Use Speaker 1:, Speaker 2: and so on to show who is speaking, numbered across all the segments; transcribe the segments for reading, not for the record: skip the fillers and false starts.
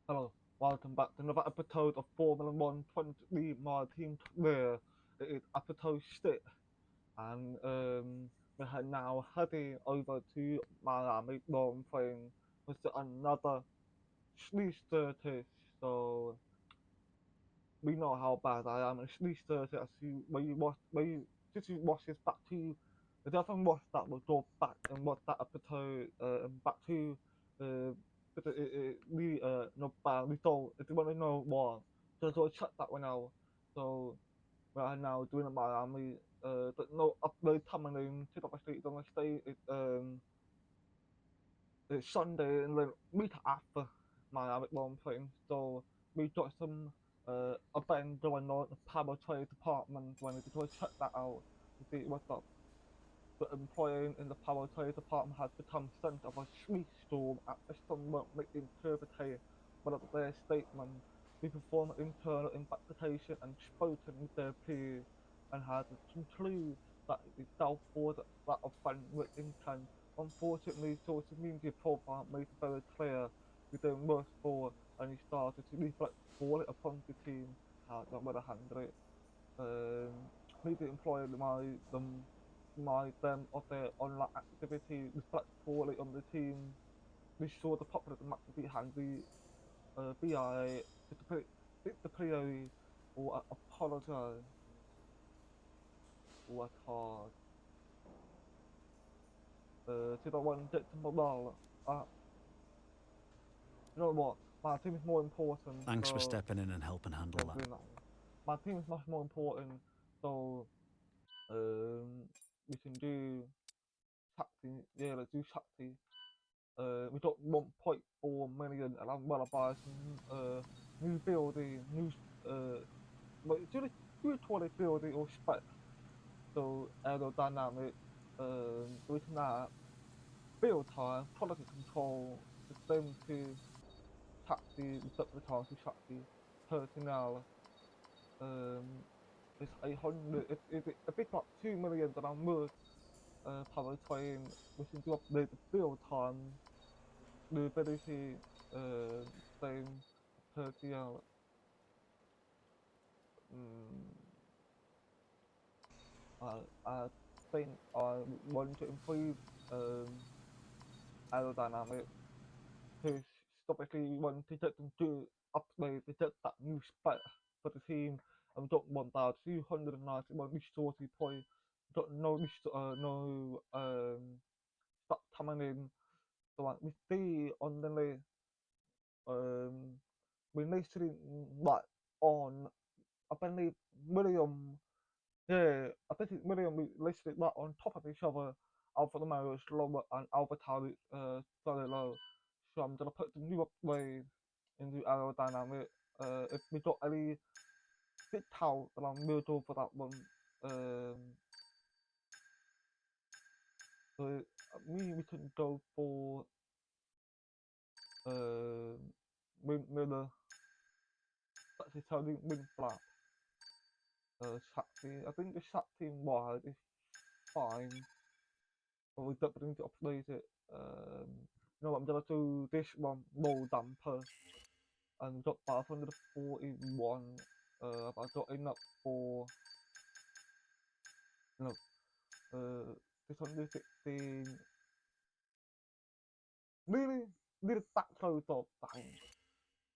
Speaker 1: Hello, welcome back to another episode of Formula One 20 My Team There. It is episode 6, and we are now heading over to Miami Grand Prix with another sleep 30. So we know how bad I am in sleep 30. As you when you watch since you watch this back to the other watch that will go back and watch that episode and back to uh, really not bad. We don't if you want to know more, just go check that one out. So we are now doing a Miami. But no upload coming in. To obviously it's gonna stay. It's Sunday and then meet after my one thing. So we got some event going on in the power trade department when we go check that out to see what's up. The employee in the power trade department has become sent of a storm at the somewhat misinterpreted one of their statement. We perform internal investigation and spoken with their peers and had concluded that it is doubtful that offend with intent. Unfortunately, social media profile made it very clear we don't work for and he started to reflect poorly upon the team how not going to handle it. Media employed them of their online activity reflect poorly on the team. We saw the popular demand behind the BI disciplinary or apologize what hard. To the one that mobile. You know what? My team is more important.
Speaker 2: Thanks for
Speaker 1: So
Speaker 2: stepping in and helping handle that.
Speaker 1: you know, my team is much more important. So um, we can do Shakti. Yeah, let's do Shakti. We got 1.4 million, and I'm well buy some new building, new but it's really good quality building or spec. So aerodynamic, we can have build time, quality control, system to taxi, receptacle to taxi, personnel. Um, it's 800. It's a bit like 2 million that I'm worth power train. We can do upgrade the build time, the ability, same personnel. Mm, I think I want to improve um, aerodynamic to specifically want to get them to upgrade to get that new spec for the team. I've got 1,291 resources point. Got no stuff coming in. So we see on the list, um, we literally like on I believe William. Yeah, I think it's William we listed that on top of each other. Alpha Romeo is lower and Alpha Tauri very low. So I'm gonna put the new upgrade into aerodynamic. If we got any fit out that I'm middle for that one. Um, so we can go for uh, Miller. That's Italian wing flap. Shakti. I think the Shakti wide is fine. But we definitely need to upgrade it. You know what, I'm gonna do this one low damper and got 541. I got enough for you know 616. Really, really that close up thing.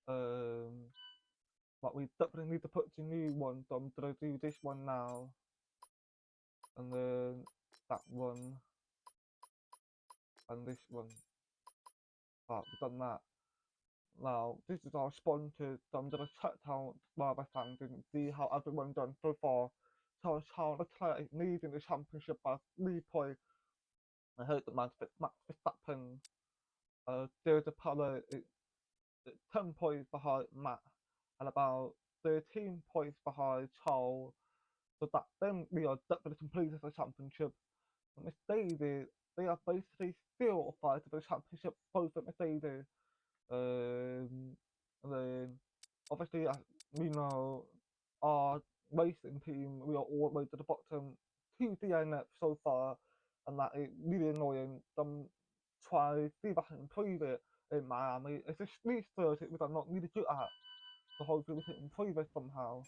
Speaker 1: Um, but we definitely need to put the new one. So I'm gonna do this one now, and then that one, and this one. Right, we've done that. Now, this is our sponsor, so I'm gonna check out my fans and see how everyone done so far. So Charles Leclerc is leading the championship by 3 points. I heard that Max Verstappen, there's a Polo, 10 points behind Matt, and about 13 points behind Charles. So that then we are definitely completed the championship. And Mercedes, they are basically still fighting for the championship, both at Mercedes. And then obviously, we know our racing team, we are all the way to the bottom, 2 DNF so far, and that is really annoying. Them try see if I can improve it in Miami. It's just these 30 which I'm not really good at, so hopefully we can improve it somehow.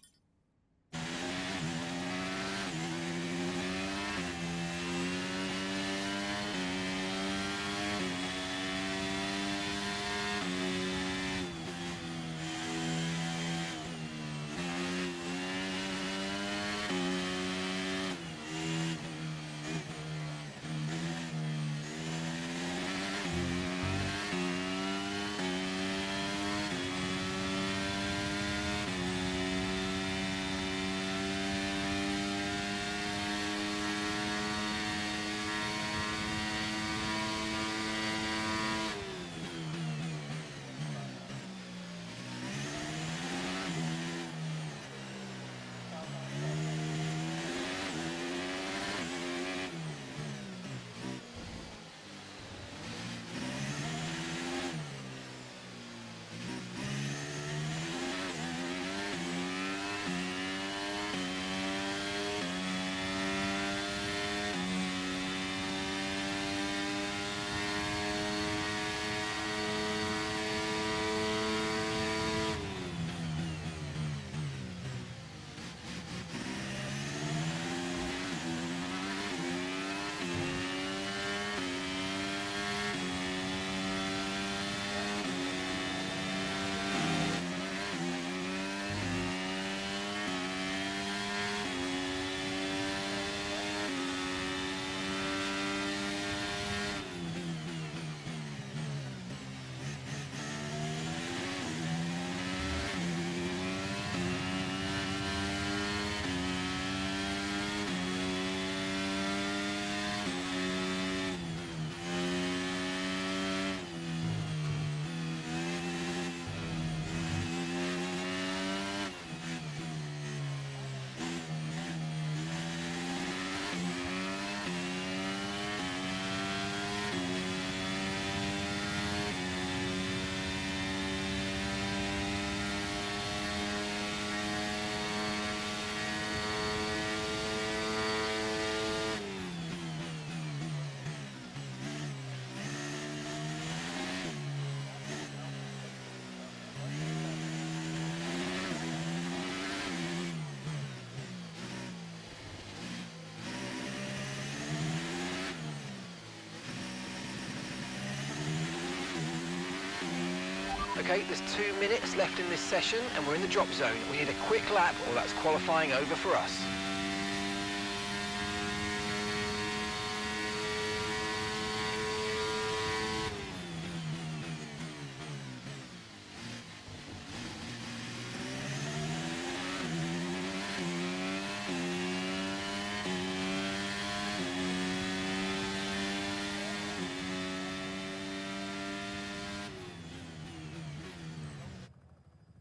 Speaker 2: Okay, there's 2 minutes left in this session and we're in the drop zone. We need a quick lap or that's qualifying over for us.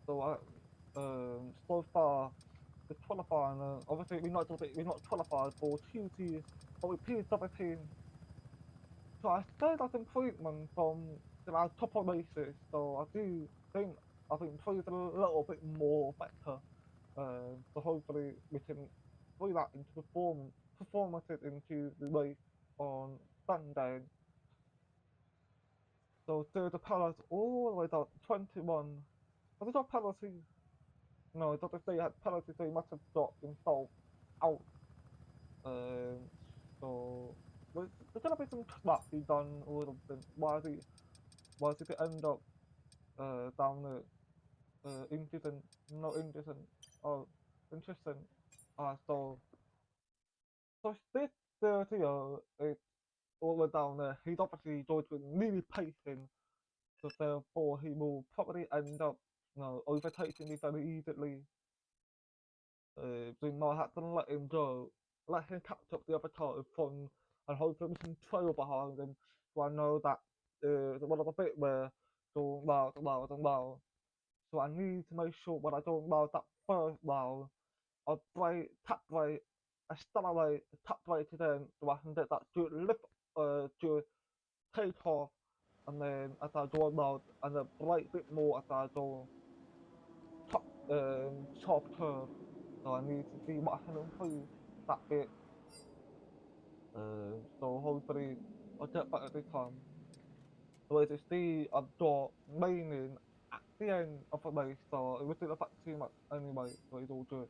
Speaker 1: So so far the qualifying, obviously we're not qualified for Tuesday, but we P17. So I say that's improvement from our top of races. So I do think I've improved a little bit more better. So hopefully we can bring that into performances into the race on Sunday. So there's a penalty all the way down to 21. Was it not penalty? No, it's not if they had penalty, they must have got himself out. Um, so there's gonna be some crap be done or something. Why did it end up down the indecent, no indecent, oh interesting. So this 30 it's all the way down there. He's obviously going to be really pacing, so therefore he will probably end up, overtaking me very easily. We might have to let him go, let him catch up the other car from, and hopefully we can trail behind him. So I know that the one of the bit where going round and round and round. So I need to make sure when I go round that first round, I tap brake, accelerate, tap brake again, so I can get that good lift, good take off, and then as I go around, and then brake a bit more as I go top, sharp curve. So I need to see what I can improve that bit. So hopefully I'll get better this time. So as you see, I've got meaning at the end of the race, so it wasn't affect too much anyway, so it's all good.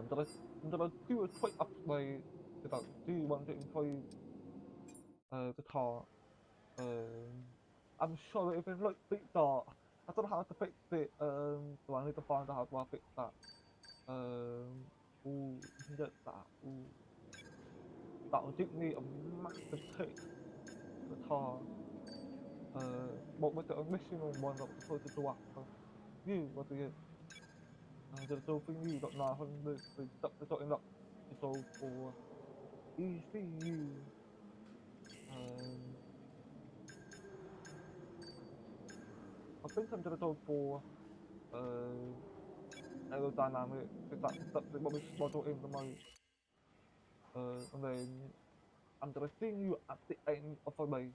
Speaker 1: But I'm gonna do a quick update because I do want to improve the car. I'm sure if it looks a bit dark, I don't know how to fix it, so I need to find out how to fix that. Ooh, we can get that. Ooh, that will give me a massive kick to the car. What was the original one that was supposed to do after you? Was it? The whole thing you got 900, so the dotting up to go for ECU. Um, I think I'm gonna go for aerodynamic because that's what we struggle in the most. And then I'm gonna see you at the end of the race.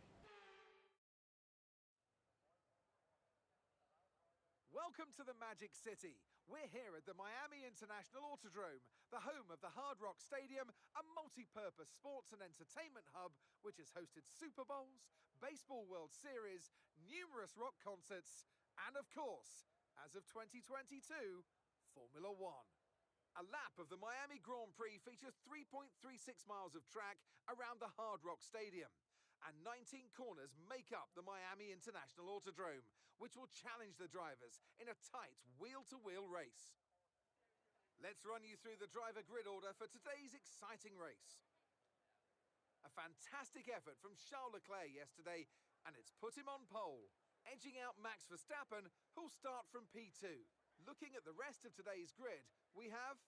Speaker 3: Welcome to the Magic City. We're here at the Miami International Autodrome, the home of the Hard Rock Stadium, a multi-purpose sports and entertainment hub which has hosted Super Bowls, Baseball World Series, numerous rock concerts, and of course, as of 2022, Formula One. A lap of the Miami Grand Prix features 3.36 miles of track around the Hard Rock Stadium, and 19 corners make up the Miami International Autodrome, which will challenge the drivers in a tight wheel-to-wheel race. Let's run you through the driver grid order for today's exciting race. A fantastic effort from Charles Leclerc yesterday, and it's put him on pole, edging out Max Verstappen, who'll start from P2. Looking at the rest of today's grid, we have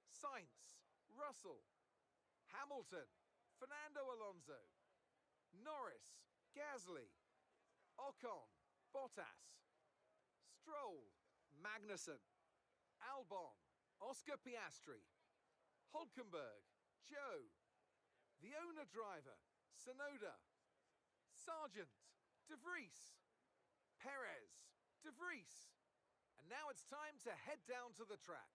Speaker 3: Sainz, Russell, Hamilton, Fernando Alonso, Norris, Gasly, Ocon, Bottas, Stroll, Magnussen, Albon, Oscar Piastri, Hulkenberg, Joe, the owner driver, Sonoda, Sargent, De Vries, Perez, De Vries. And now it's time to head down to the track.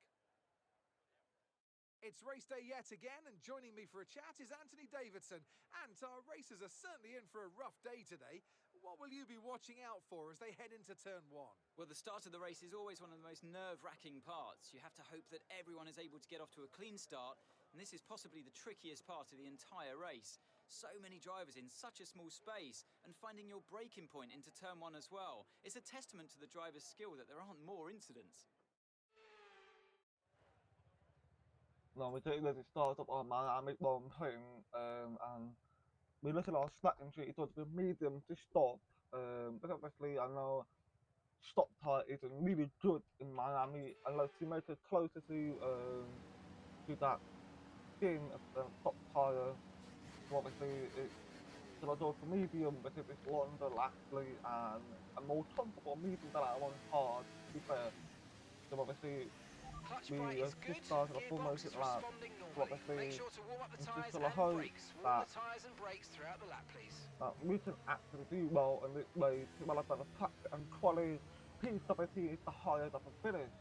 Speaker 3: It's race day yet again, and joining me for a chat is Anthony Davidson. And our racers are certainly in for a rough day today. What will you be watching out for as they head into turn one?
Speaker 4: Well, the start of the race is always one of the most nerve-wracking parts. You have to hope that everyone is able to get off to a clean start, and this is possibly the trickiest part of the entire race. So many drivers in such a small space, and finding your braking point into turn one as well. It's a testament to the driver's skill that there aren't more incidents.
Speaker 1: Now we take the start of our Miami Grand Prix, and we look at our stacking sheet, it was a medium to stop. But obviously I know stop time isn't really good in Miami unless you make it closer to that skin of the top tire. So obviously it's so I go for medium because it's longer lastly and a more comfortable medium than I want hard to be fair. So obviously
Speaker 2: Clutch
Speaker 1: we
Speaker 2: bright is good,
Speaker 1: just started a full
Speaker 2: gearbox
Speaker 1: motion
Speaker 2: is
Speaker 1: lap.
Speaker 2: responding
Speaker 1: So
Speaker 2: normally.
Speaker 1: obviously
Speaker 2: Make sure to warm up the
Speaker 1: I'm
Speaker 2: tyres
Speaker 1: just
Speaker 2: and
Speaker 1: gonna hope
Speaker 2: brakes. Warm
Speaker 1: that
Speaker 2: the tyres and brakes throughout the lap, please.
Speaker 1: we can actually do well in this race while I've got a track and quality P17 is the highest of the finish.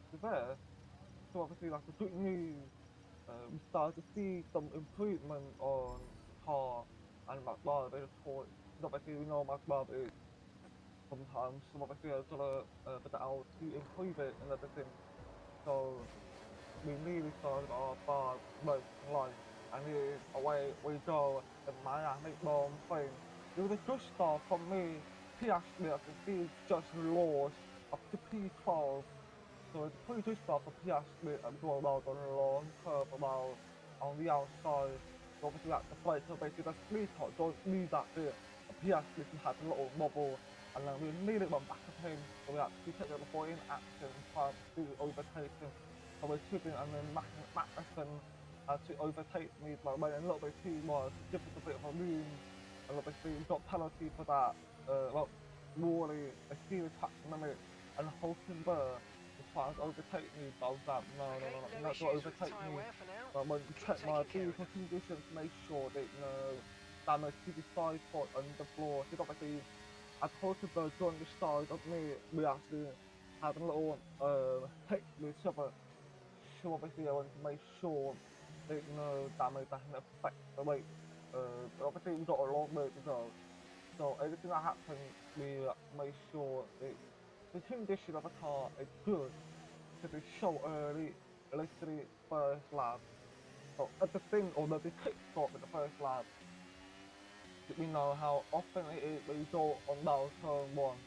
Speaker 1: So there. So obviously that's the good news. We start to see some improvement on car and McLaren report. Obviously we know McLaren is sometimes some obviously are gonna put out to improve it and everything. So we really started our bar racing life and here is away we go in Miami Grand Prix. It was a good start from me. Piastri I can see just lost up to P12. So it's a pretty good start for Piastri and going out on a long curve about on the outside. So obviously that's the fight, so basically that's three top, don't need that bit. Piastri had a little wobble and then we nearly went back at him. So we actually took it before in action and tried to overtake him. So we're shooting and then Magnussen to overtake me but went a little bit too much, give us a bit of a room. And obviously we got penalty for that. Well, really a serious touch limit and Hulkenberg trying to overtake me, but I was like, no, you're not going to overtake me. So I'm going to check my vehicle conditions to make sure that, damage to the side pot on the floor. Because obviously, as Hulkenberg on the side of me, we actually had a little hit with each other. So obviously, I want to make sure that, damage doesn't affect the weight. But obviously, we got a long way to go. So So everything that happened, we made sure the condition of the car is good because it's so early, literally first lap. So everything, although the pit stop at the first lap, we know how often it is when you go on down turn one,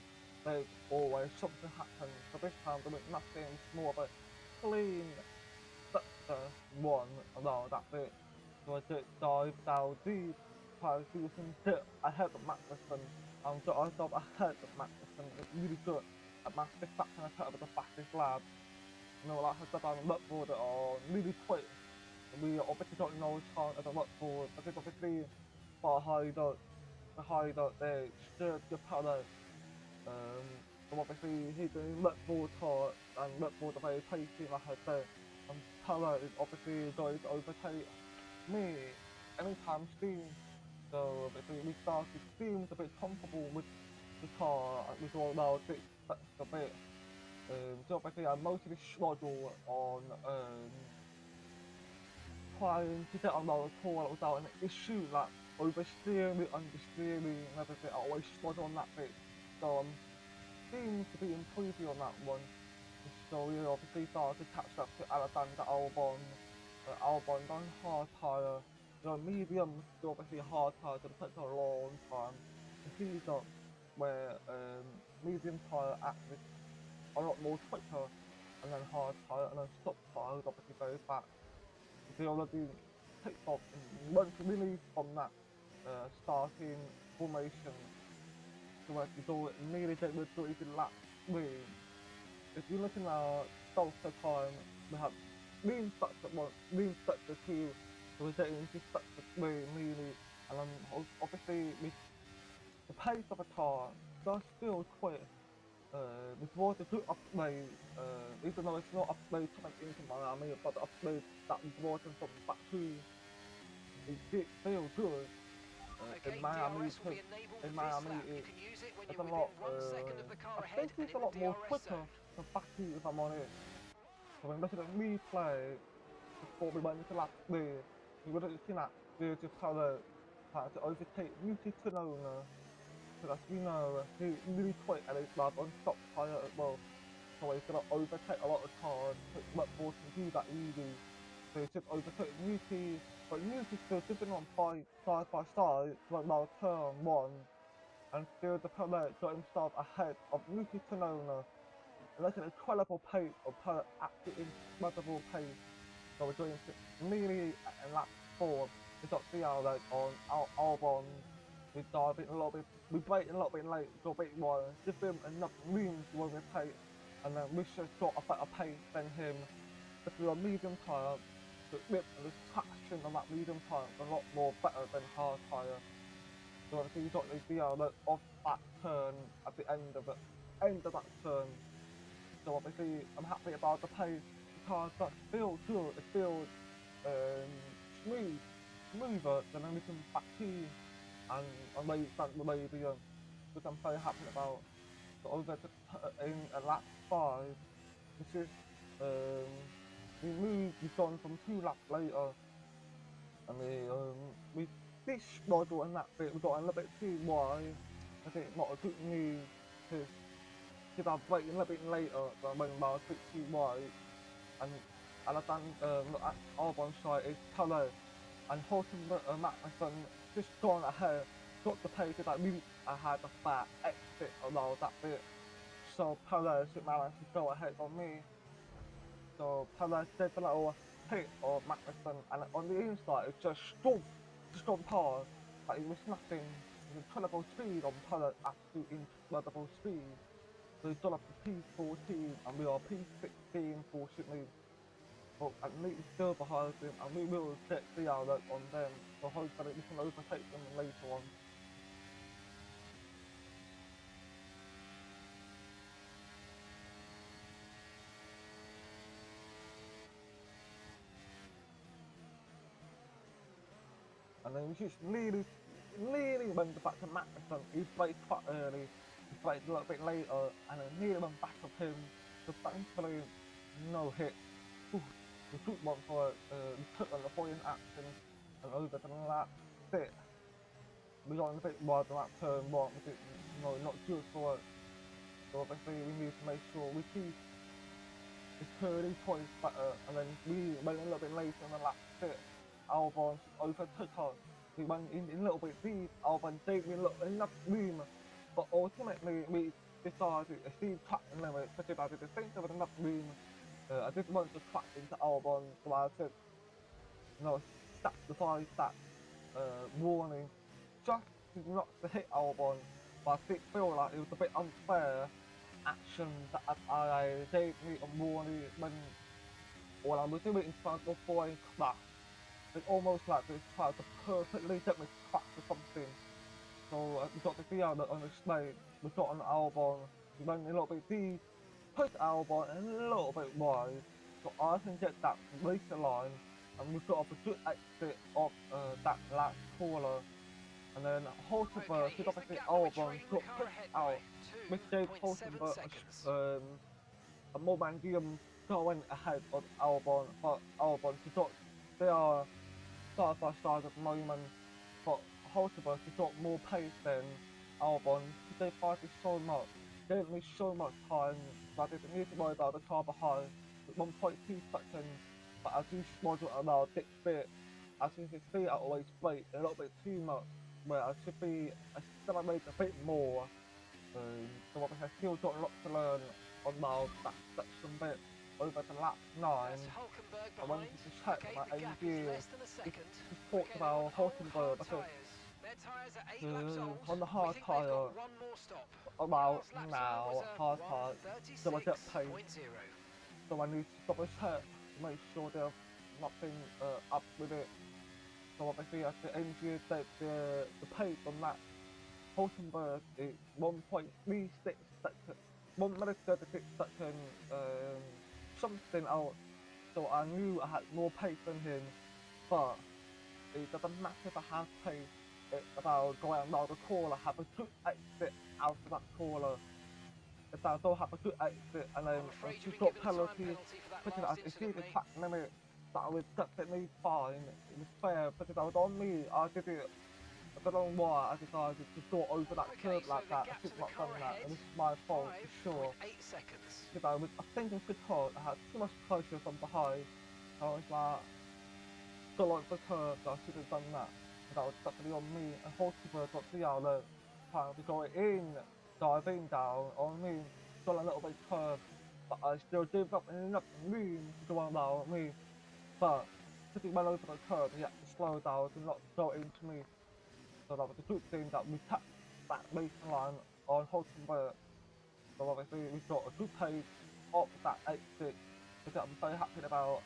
Speaker 1: there's always something happens. So this time there was nothing, it's more of a clean one around that bit. So I did dive down deep, try to do some dip ahead of Magnussen, and got myself ahead of Magnussen. It's really good at my fifth lap and I put up with the fastest lap. You know, like I said, I'm look for it on really quick. We obviously don't know his time as a look for because obviously behind the steered the paddock. So obviously he can look for it and look for the very pacey like I said. And Pella is obviously going to overtake me anytime soon. So obviously we started seems a bit comfortable with the car and we thought now it's a bit. So obviously I mostly struggle on trying to get on the tour without an issue like oversteering, understeering and everything. I always struggle on that bit. So seems to be improving on that one. So we obviously started to catch up to Alexander Albon. Albon done hard tyre. Medium still obviously hard tyre to take a long time. He's up where medium tyre acted a lot more quicker and then hard tyre and then stop tyre is obviously very fast. They already picked off and went really from that starting formation to where you go nearly get with 30 lap lead. If you're looking at Delta time, we have lean structure 1, lean structure 2, so we're getting into structure 3 really, and obviously the pace of the car does still quick. We brought a good upgrade, even though it's not upgrade coming into Miami, but the upgrade that we brought in from Baku, it did feel good.
Speaker 2: Okay,
Speaker 1: In Miami,
Speaker 2: DRS will be enabled
Speaker 1: in
Speaker 2: this
Speaker 1: Miami,
Speaker 2: lap. You can use it when
Speaker 1: it's
Speaker 2: you're
Speaker 1: a
Speaker 2: within
Speaker 1: lot.
Speaker 2: 1 second of the car
Speaker 1: I
Speaker 2: ahead
Speaker 1: think
Speaker 2: and
Speaker 1: it's
Speaker 2: in
Speaker 1: a
Speaker 2: the
Speaker 1: lot more
Speaker 2: DRS
Speaker 1: quicker
Speaker 2: zone.
Speaker 1: than Baku, if I'm honest. So when looking at replay before we went into lap 3, we were looking at Virgil Perez trying to overtake Yuki Tsunoda. Because as we know, he really quick and he's like on stop tyre as well. So he's gonna overtake a lot of cars. But Ford can do that easy. So he took overtake Yuki, but Yuki still sitting on side by side right now turn 1. And still the Perez got himself ahead of Yuki Tsunoda. And that's an incredible pace of Perez, absolutely incredible pace. So we're going to nearly in lap 4. We got the like on Albon. We dive in a little bit. We brake a little bit late. Got a bit wide. Give him enough room to overtake, and then we should have got a better pace than him. If we were medium tyre, the grip and the traction on that medium tyre is a lot more better than hard tyre. So obviously we got the like off that turn at the end of that turn. So obviously I'm happy about the pace. The car does feel good. It feels smoother than anything Baku and Arabia, which I'm very happy about. So over to in lap 5, this is we've gone from 2 laps later, and we did struggle in that bit. We got a little bit too wide. I think not a good news because I braking a little bit later, so I went about a bit too wide. And Alexander at Albon's side is Perez, and Horton Magnussen just gone ahead, got the pace that really I had a fat exit around that bit. So Perez managed to go ahead on me. So Perez did a little hit of Magnussen, and on the inside it just gone past. Like it was nothing. It was incredible speed on Perez, absolute incredible speed. So he's gone up to P14 and we are P16 fortunately. But at least still behind him and we will get the outlet on them. So hopefully we can overtake them later on. And then we just nearly went back to Magnussen. He braked quite early, he braked a little bit later, and then nearly went back of him. So thankfully, no hit. Ooh, a good one for we took an avoidant action and over to the last bit. we got a bit wide on that turn one, which is not good for us. So obviously we need to make sure we keep this 30 points better, and then we went a little bit later in the last bit. Albon overtook us. We went in a little bit deep. Albon gave me enough room, but ultimately we decided to exceed track limit because I didn't think there was enough room. I didn't want to crash into Albon, so I said, sacrifice that warning just not to hit Albon. But I did feel like it was a bit unfair action that I gave me a warning when I was doing in front of boy crash. It's almost like they tried to perfectly get me to crash or something. So we got to see how that on the straight, we got on Albon, we went a little bit deep, pushed Albon a little bit wide, so I can get that racer line, and we got a good exit of that last corner. And then Hulkenberg, who's obviously Albon, got pushed out, which gave Hulkenberg a momentum going ahead of Albon, but Albon got, they are side by side at the moment, but Hulkenberg got more pace than Albon, because they fighted so much, gave me so much time, that I didn't need to worry about the car behind, with 1.2 seconds, but as you smudge around this bit, as you can see, I always brake a little bit too much, where I should be accelerating a bit more. So obviously I still got a lot to learn on now that section bit over the lap 9. I wanted to check my engine. Just talked about Hulkenberg because on the hard tyre, about now, hard tyre, so I get paid. So I need to double check to make sure there's nothing up with it. So obviously as the engine said the pace on that Hulkenberg is 1.36 seconds, 1 minute 36 seconds, something out. So I knew I had more pace than him, but it doesn't matter if I have pace. It's about going around the corner, have a good exit out of that corner. If I don't have a good exit, and then she's got penalties, because I exceeded the track limit, that was definitely fine. It was fair because I was on me. I did it. I don't know why I decided to go over that curve like that. I should not have done that. It was my fault for sure. Because I was thinking because I had too much pressure from behind. I was like, go like the curve, so I should have done that. But that was definitely on me. And Hulkenberg got the other trying to go in, diving down on me, got a little bit curved. But I still gave up enough room to go around me. But because he went over the curve, he had to slow down to not go into me. So that was a good thing that we kept that racing line on Hulkenberg. So obviously we got a good pace off that exit, which I'm very happy about.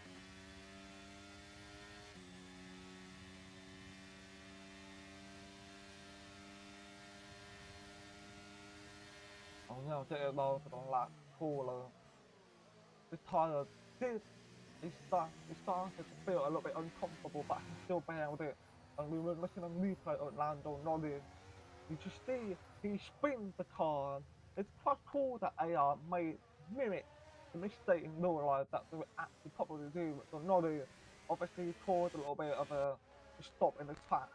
Speaker 1: Oh no, get it low for the last corner. This tyre did, it started to feel a little bit uncomfortable, but I can still bear with it. And we were looking at replay of Lando Norris. You just see he spins the car. It's quite cool that AR made mimic the mistake in real life that they would actually probably do. So Norris obviously caused a little bit of a stop in the track.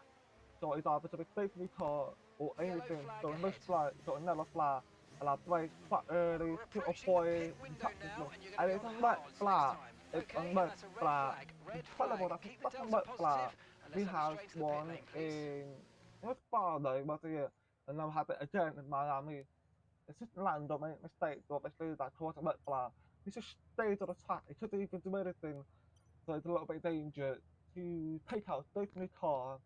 Speaker 1: So it's either a mistake in the car or anything. So in this flight, got another flag. And I braked quite early to avoid tactical. And it's a red flag. It's a red flag. Incredible, that's a fucking red flag. We have one in what's Friday, was it? And now have it again in Miami. It's just random mistakes, obviously that caused a red flag. He just stayed on the track, he couldn't even do anything. So it's a little bit dangerous to take out straight from the car.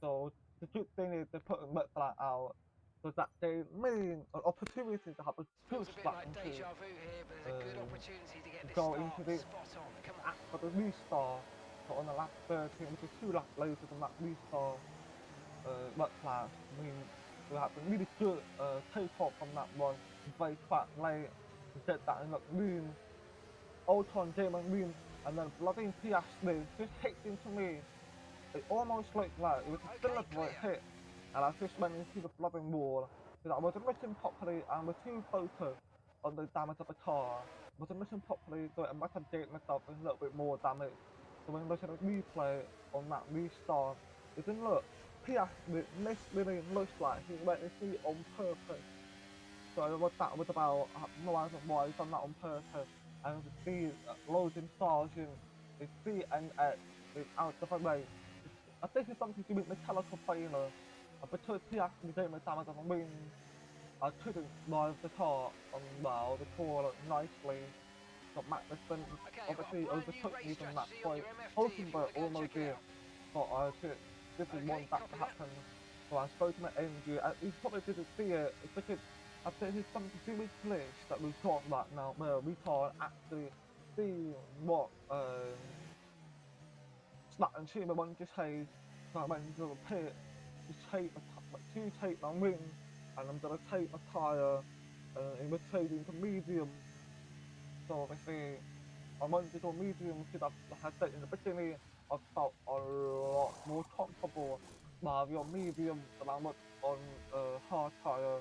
Speaker 1: So the good thing is they put a red flag out. So that gave me an opportunity to have a good start into go into this for the restart. So on the last 13, which is 2 laps later than that restart red flag. I mean, we had a really good takeoff from that one. Very quite late to get that in the room. Ocon came in room, and then bloody Piastri just hit into me. It almost looked like it was a deliberate hit, and I just went into the bloody wall. Because I wasn't looking properly and was too focused on the damage of the car. I wasn't looking properly, so I might have gained myself a little bit more damage. So when looking at the replay on that restart, it didn't look Piastri missed really looks like he went into it on purpose. So that was about, I have no idea why he's done that on purpose. And to see Logan Sargent, to see and is out of the race. I think it's something to do with mechanical failure. Because Piastri didn't damage on the wing, I couldn't drive the car on well, the core nicely. So Magnussen
Speaker 2: Okay, I've got a
Speaker 1: obviously
Speaker 2: brand new
Speaker 1: overtook
Speaker 2: race
Speaker 1: me from that
Speaker 2: strategy on
Speaker 1: point.
Speaker 2: your MFD if you
Speaker 1: Hulkenberg
Speaker 2: want to go and
Speaker 1: almost
Speaker 2: check it
Speaker 1: did,
Speaker 2: out.
Speaker 1: but I didn't
Speaker 2: Okay,
Speaker 1: want that to
Speaker 2: copy that.
Speaker 1: happen. So I spoke to my engine, and he probably didn't see it. It's because I think it's something to do with glitch that we've talked about now, where we can't actually see what Snap and Tuna wanted to say. So I went to the pit to take my wing, and I'm gonna take my tyre, and we're trading to medium. So obviously I wanted to go medium because I had said in the beginning I felt a lot more comfortable driving on medium than I was on hard tyre.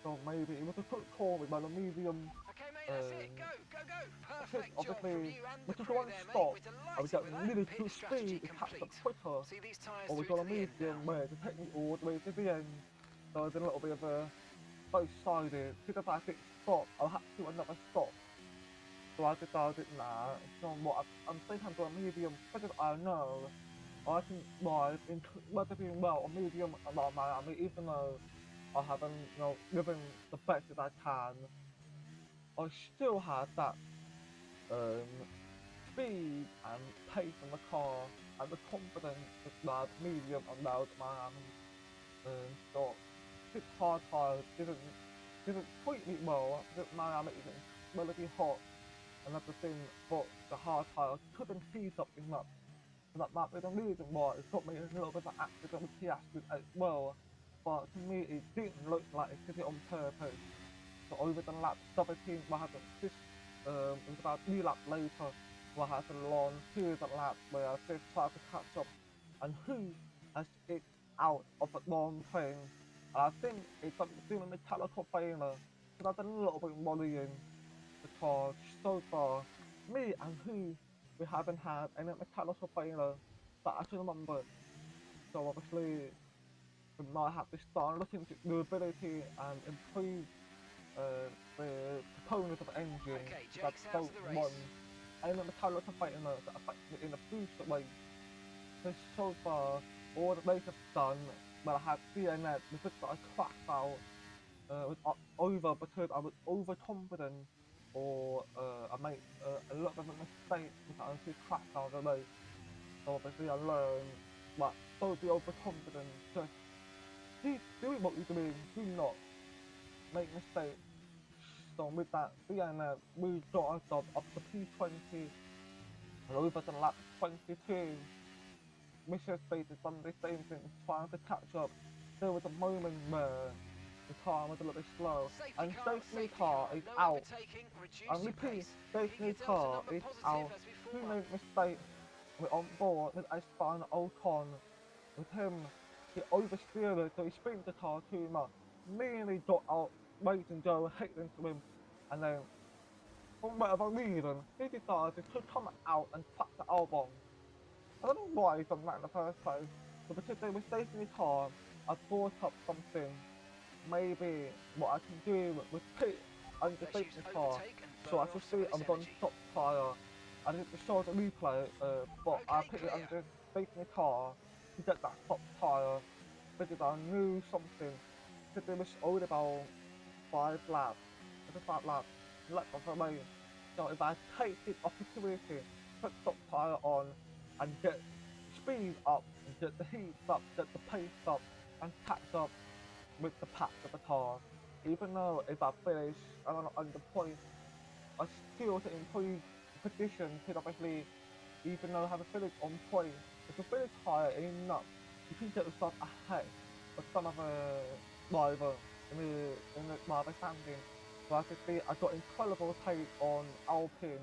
Speaker 1: So maybe it was a good call with my medium.
Speaker 2: Okay, mate, that's it.
Speaker 1: Um,
Speaker 2: Go, go, go.
Speaker 1: because
Speaker 2: Perfect job from
Speaker 1: obviously
Speaker 2: you and
Speaker 1: we
Speaker 2: the
Speaker 1: took
Speaker 2: crew
Speaker 1: one
Speaker 2: there, mate.
Speaker 1: stop
Speaker 2: We're
Speaker 1: and we
Speaker 2: delighted
Speaker 1: got
Speaker 2: with that.
Speaker 1: really
Speaker 2: Pit
Speaker 1: good
Speaker 2: strategy
Speaker 1: speed to catch up
Speaker 2: complete.
Speaker 1: quicker,
Speaker 2: See these tyres
Speaker 1: or we
Speaker 2: through
Speaker 1: got a
Speaker 2: to the end now.
Speaker 1: medium where to take me all the way to the end. So I did a little bit of a both sided. Because if I didn't stop, I'll have to do another stop. So I decided, nah, you know what, I'm thinking I'm doing medium because I know I can ride relatively well on medium around Miami, even though I haven't, given the best that I can. I still had that um, speed and pace in the car and the confidence to ride medium around Miami. So this hard tire didn't treat me well. Miami is relatively hot. Another thing, but the hard tire couldn't heat up enough. So that might be the reason why it got me in a little bit of an accident with Piastri as well. But to me, it didn't look like it did it on purpose. So over the lap 17, what happened? It was about 3 laps later, what happened along to the lap where I just tried to catch up, and who has it out of the wrong thing. And I think it's something to do with mechanical failure. So that's a little bit worrying because so far, me and who we haven't had any mechanical failure that I can remember. So obviously, we might have to start looking into durability and improve the components of the engine
Speaker 2: Okay,
Speaker 1: that
Speaker 2: Jake's out
Speaker 1: don't
Speaker 2: of the
Speaker 1: run
Speaker 2: race.
Speaker 1: any mechanical failure that affects it in a booster way. Because so far, all the race I've done, when I had DNF, because I crashed out, was over because I was overconfident or I made a lot of a mistake because I actually crashed out of the race. So obviously I learned that don't be overconfident, just keep doing what you're doing, do not make mistakes. So with that DNF, we got ourselves up to P20 and over to lap 22. Mission stated done the same thing, trying to catch up. There was a moment where the car was a little bit slow, and
Speaker 2: Safety
Speaker 1: safety
Speaker 2: car.
Speaker 1: car is
Speaker 2: No
Speaker 1: out.
Speaker 2: overtaking, reduce
Speaker 1: And
Speaker 2: your
Speaker 1: repeat,
Speaker 2: pace. Keep your
Speaker 1: safety
Speaker 2: delta
Speaker 1: car
Speaker 2: number
Speaker 1: is
Speaker 2: positive
Speaker 1: out.
Speaker 2: as we
Speaker 1: He
Speaker 2: form up.
Speaker 1: made mistakes. We're on board with Esteban Ocon. With him, he oversteered it, so he spins the car too much. Nearly got out, waiting Joe, hit into him, and then, for whatever reason, he decided to come out and tap the Albon. I don't know why he's done that in the first place, but because they were stationing the car, I brought up something. Maybe what I can do with pit and the
Speaker 2: Let's use
Speaker 1: safety car,
Speaker 2: overtake and
Speaker 1: so I
Speaker 2: burn
Speaker 1: should
Speaker 2: off some
Speaker 1: see
Speaker 2: of this
Speaker 1: I'm on
Speaker 2: energy.
Speaker 1: top tire. I did the show the replay, but I
Speaker 2: Okay,
Speaker 1: put it
Speaker 2: clear.
Speaker 1: under safety car to get that top tire because I knew something. Because it was only about 5 laps, maybe 5 laps left of the race. So if I take this opportunity, put top tire on and get speed up, and get the heat up, get the pace up, and catch up with the pack of the car. Even though if I finish, I don't know, under point, I still to improve the position because obviously, even though I have a finish on point, if you finish higher enough, you can get yourself ahead of some other driver in the driver standing. So I can see I got incredible pace on Alpine.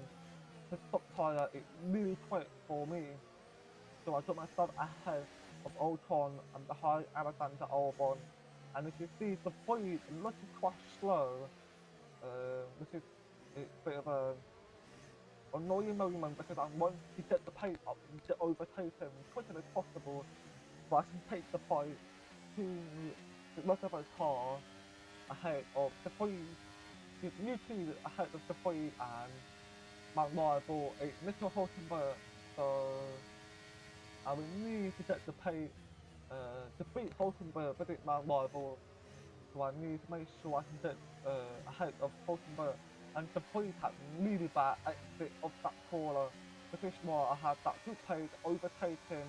Speaker 1: The top tire is really quick for me, so I got myself ahead of Ocon and behind Alexander Albon. And if you see the speed looking quite slow, which is a bit of a annoying moment because I want to get the pace up and get overtake him as quickly as possible. so I can take the fight to the rest of the car ahead of the three, literally ahead of the three and my rival, Mr. Hulkenberg. So I will need to get the pace to beat Hulkenberg, but it's my rival. So I need to make sure I can get ahead of Hulkenberg. And the police had really bad exit of that corner. This is why I had that good pace overtaking.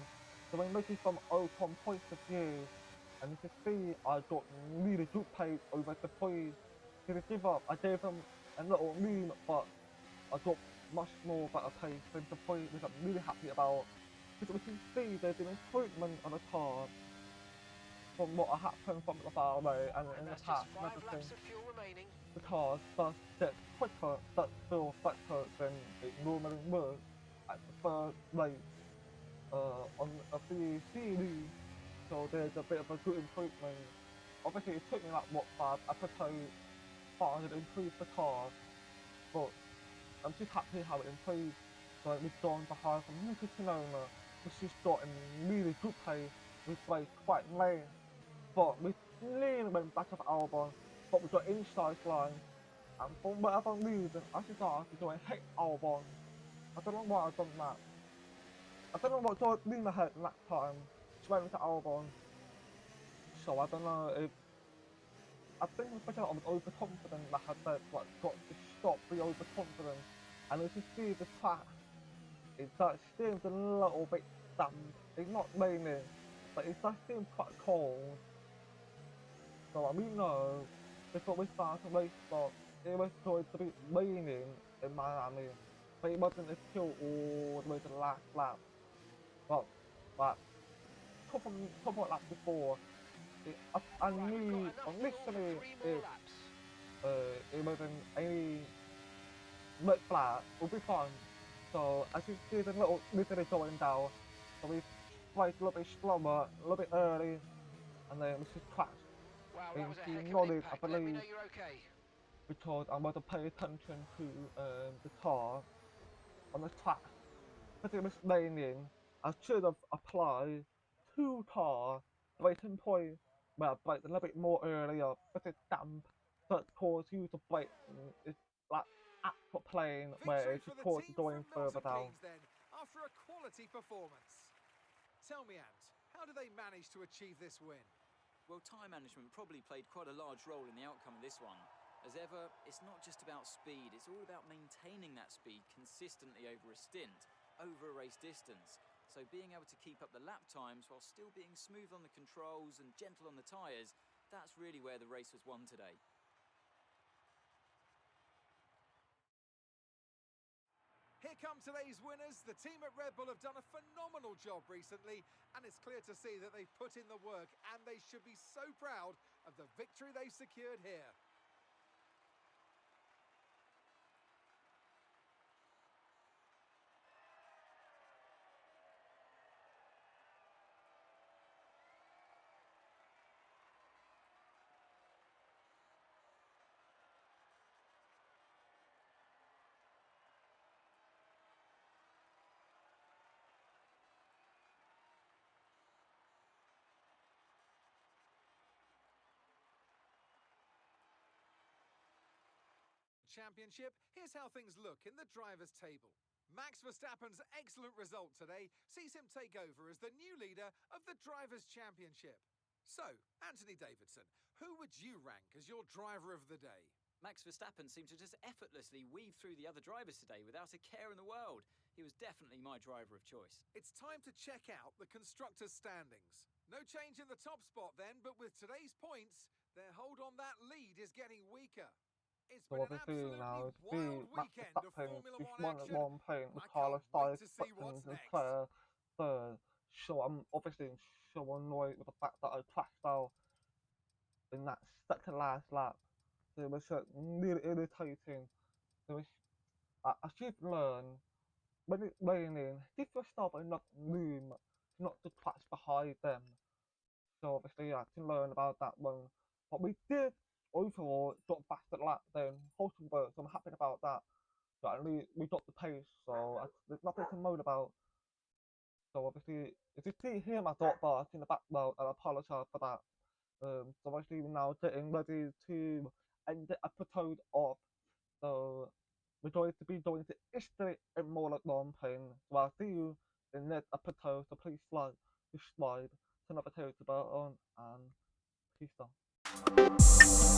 Speaker 1: So when looking from Ocon point of view, and you can see I got really good pace over the police. Didn't give up. I gave them a little room, but I got much more better pace than the police, which I'm really happy about. Because we can see there's an improvement on the car from what happened from the Barway and in the
Speaker 2: That's
Speaker 1: past
Speaker 2: just
Speaker 1: and
Speaker 2: 5
Speaker 1: everything.
Speaker 2: laps of fuel remaining.
Speaker 1: The cars does get quicker, but still better than it normally would at the first race on a the series. So there's a bit of a good improvement. Obviously, it took me like what 5 episodes to improve the car, but I'm just happy how it improved. So we've gone behind from Yuki Tsunoda, which has got a really good pace. We've played quite late, but we nearly went back of Albon, but we got inside line. And for whatever reason, I decided to go and hit Albon. I don't know why I've done that. I don't know what I did in my head that time. Just went into Albon. So I don't know if I think it was because I was overconfident that I had that like got to stop the overconfidence. And as you see the track, it does seem a little bit damp. It's not raining, but it does seem quite cold. So we know before we start the race stop, it was going to be raining in Miami, but it wasn't until all the way to the last lap. Well, like couple of laps before, I
Speaker 2: Right, we've
Speaker 1: knew
Speaker 2: got enough fuel for
Speaker 1: initially
Speaker 2: 3 more laps.
Speaker 1: it wasn't any red flag, we'll be fine. So as you see the little literally going down, so we brake a little bit slower, a little bit early, and then we just crashed
Speaker 2: Wow, that was a
Speaker 1: into
Speaker 2: heck of an
Speaker 1: knowledge, I
Speaker 2: impact. Let me
Speaker 1: believe.
Speaker 2: know you're okay.
Speaker 1: Because I want to pay attention to the car on the track. Because it was raining, I should have applied 2 car braking points where I braked a little bit more earlier, but it's damp, so it caused you to brake. It's like actual plane where
Speaker 3: Victory
Speaker 1: it
Speaker 3: for
Speaker 1: just
Speaker 3: the
Speaker 1: caused you
Speaker 3: team
Speaker 1: going
Speaker 3: from
Speaker 1: further
Speaker 3: Milton
Speaker 1: down.
Speaker 3: Keynes then, after a quality performance. Tell me, Ant, how do they manage to achieve this win?
Speaker 4: Well, time management probably played quite a large role in the outcome of this one. As ever, it's not just about speed, it's all about maintaining that speed consistently over a stint, over a race distance. So being able to keep up the lap times while still being smooth on the controls and gentle on the tyres, that's really where the race was won today.
Speaker 3: Here come today's winners. The team at Red Bull have done a phenomenal job recently, and it's clear to see that they've put in the work, and they should be so proud of the victory they've secured here. Championship, here's how things look in the drivers' table. Max Verstappen's excellent result today sees him take over as the new leader of the Drivers' Championship. So, Anthony Davidson, who would you rank as your driver of the day?
Speaker 4: Max Verstappen seemed to just effortlessly weave through the other drivers today without a care in the world. He was definitely my driver of choice.
Speaker 3: It's time to check out the constructors' standings. No change in the top spot then, but with today's points, their hold on that lead is getting weaker. It's
Speaker 1: So
Speaker 3: been an
Speaker 1: obviously now
Speaker 3: absolutely
Speaker 1: it's
Speaker 3: wild
Speaker 1: Max
Speaker 3: weekend of
Speaker 1: Verstappen
Speaker 3: Formula
Speaker 1: just
Speaker 3: One
Speaker 1: won at
Speaker 3: action,
Speaker 1: one point
Speaker 3: and
Speaker 1: with
Speaker 3: I
Speaker 1: Carlos
Speaker 3: can't wait
Speaker 1: Sainz
Speaker 3: to see
Speaker 1: second
Speaker 3: what's
Speaker 1: and
Speaker 3: next.
Speaker 1: Claire third. So I'm obviously so annoyed with the fact that I crashed out in that second last lap. It was really irritating. It was, I should learn when it's raining, give yourself enough room not to crash behind them. So obviously I can learn about that one. But we did overall got faster lap than Hulkenberg, so I'm happy about that. But at least we got the pace, so there's nothing to moan about. So obviously, if you see here my dot bars in the background, I apologise for that. So obviously we're now getting ready to end the episode off. So we're going to be going to history in more like long pain. So I'll see you in the next episode. So please subscribe, turn on the notification button, and peace out.